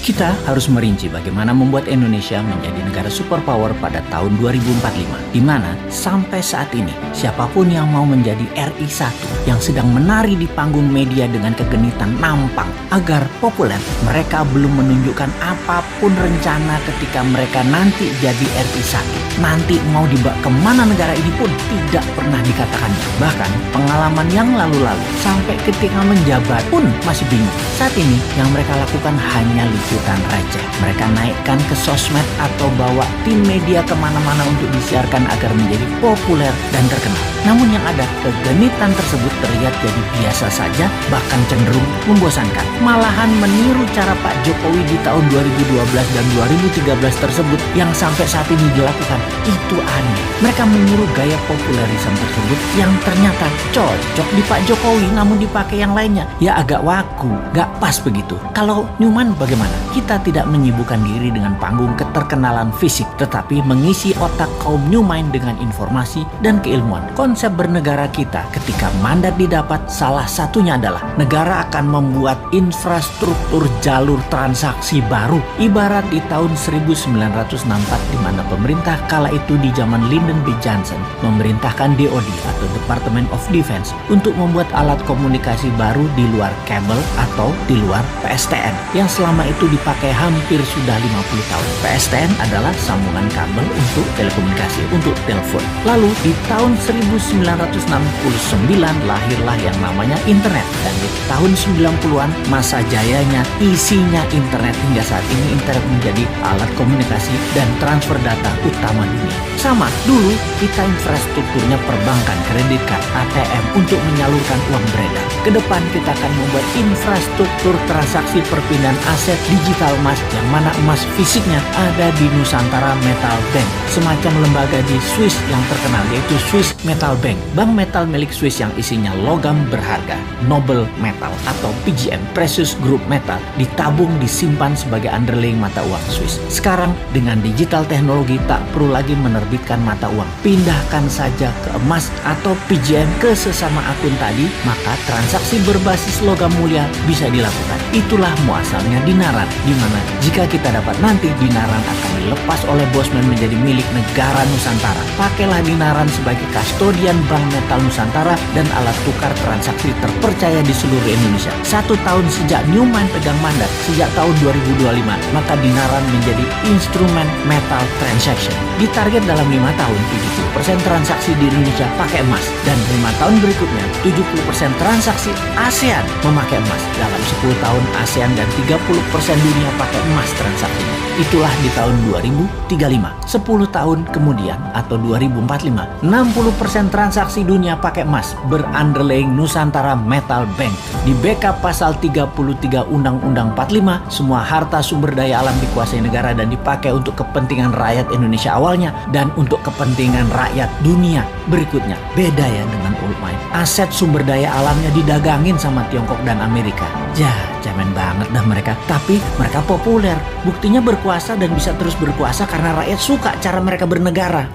Kita harus merinci bagaimana membuat Indonesia menjadi negara superpower pada tahun 2045, di mana sampai saat ini siapapun yang mau menjadi RI 1 yang sedang menari di panggung media dengan kegenitan nampang agar populer, mereka belum menunjukkan apapun rencana ketika mereka nanti jadi RI 1. Nanti mau dibawa kemana negara ini pun tidak pernah dikatakannya. Bahkan pengalaman yang lalu-lalu sampai ketika menjabat pun masih bingung. Saat ini yang mereka lakukan hanya liputan receh. Mereka naikkan ke sosmed atau bawa tim media kemana-mana untuk disiarkan agar menjadi populer dan terkenal. Namun yang ada, kegenitan tersebut terlihat jadi biasa saja, bahkan cenderung membosankan. Malahan meniru cara Pak Jokowi di tahun 2012 dan 2013 tersebut yang sampai saat ini dilakukan. Itu aneh. Mereka meniru gaya popularisme tersebut yang ternyata cocok di Pak Jokowi namun dipakai yang lainnya. Ya agak waku, gak pas begitu. Kalau Newman bagaimana? Kita tidak menyibukkan diri dengan panggung keterkenalan fisik, tetapi mengisi otak kaum New Mind dengan informasi dan keilmuan. Konsep bernegara kita ketika mandat didapat salah satunya adalah negara akan membuat infrastruktur jalur transaksi baru. Ibarat di tahun 1964 di mana pemerintah kala itu di zaman Lyndon B. Johnson memerintahkan DoD atau Department of Defense untuk membuat alat komunikasi baru di luar kabel atau di luar PSTN yang selama itu dipakai hampir sudah 50 tahun. PSTN adalah sambungan kabel untuk telekomunikasi, untuk telepon. Lalu di tahun 1969 lahirlah yang namanya internet, dan di tahun 90-an masa jayanya isinya internet. Hingga saat ini internet menjadi alat komunikasi dan transfer data utama dunia. Sama, dulu kita infrastrukturnya perbankan, kredit card, ATM untuk menyalurkan uang beredar. Kedepan kita akan membuat infrastruktur transaksi perpindahan aset digital emas, yang mana emas fisiknya ada di Nusantara Metal Bank, semacam lembaga di Swiss yang terkenal yaitu Swiss Metal Bank, bank metal milik Swiss yang isinya logam berharga, noble metal atau PGM, precious group metal, ditabung disimpan sebagai underlying mata uang Swiss. Sekarang dengan digital teknologi tak perlu lagi menerbitkan mata uang, pindahkan saja ke emas atau PGM ke sesama akun tadi, maka transaksi berbasis logam mulia bisa dilakukan. Itulah muasalnya dinaran, di mana jika kita dapat nanti, dinaran akan dilepas oleh Bosman menjadi milik negara Nusantara. Pakailah dinaran sebagai kastodian Bank Metal Nusantara dan alat tukar transaksi terpercaya di seluruh Indonesia. 1 tahun sejak Newman pegang mandat, sejak tahun 2025, maka dinaran menjadi instrumen metal transaction. Ditarget dalam 5 tahun, 70% transaksi di Indonesia pakai emas, dan 5 tahun berikutnya 70% transaksi ASEAN memakai emas. Dalam 10 tahun ASEAN dan 30% dunia pakai emas transaksinya. Itulah di tahun 2035. 10 tahun kemudian atau 2045, 60% transaksi dunia pakai emas berunderlying Nusantara Metal Bank. Di backup pasal 33 Undang-Undang 45, semua harta sumber daya alam dikuasai negara dan dipakai untuk kepentingan rakyat Indonesia awalnya dan untuk kepentingan rakyat dunia berikutnya. Beda ya dengan old mind. Aset sumber daya alamnya didagangin sama Tiongkok dan Amerika. Cemen banget dah mereka. Tapi mereka populer. Buktinya berkuasa dan bisa terus berkuasa karena rakyat suka cara mereka bernegara.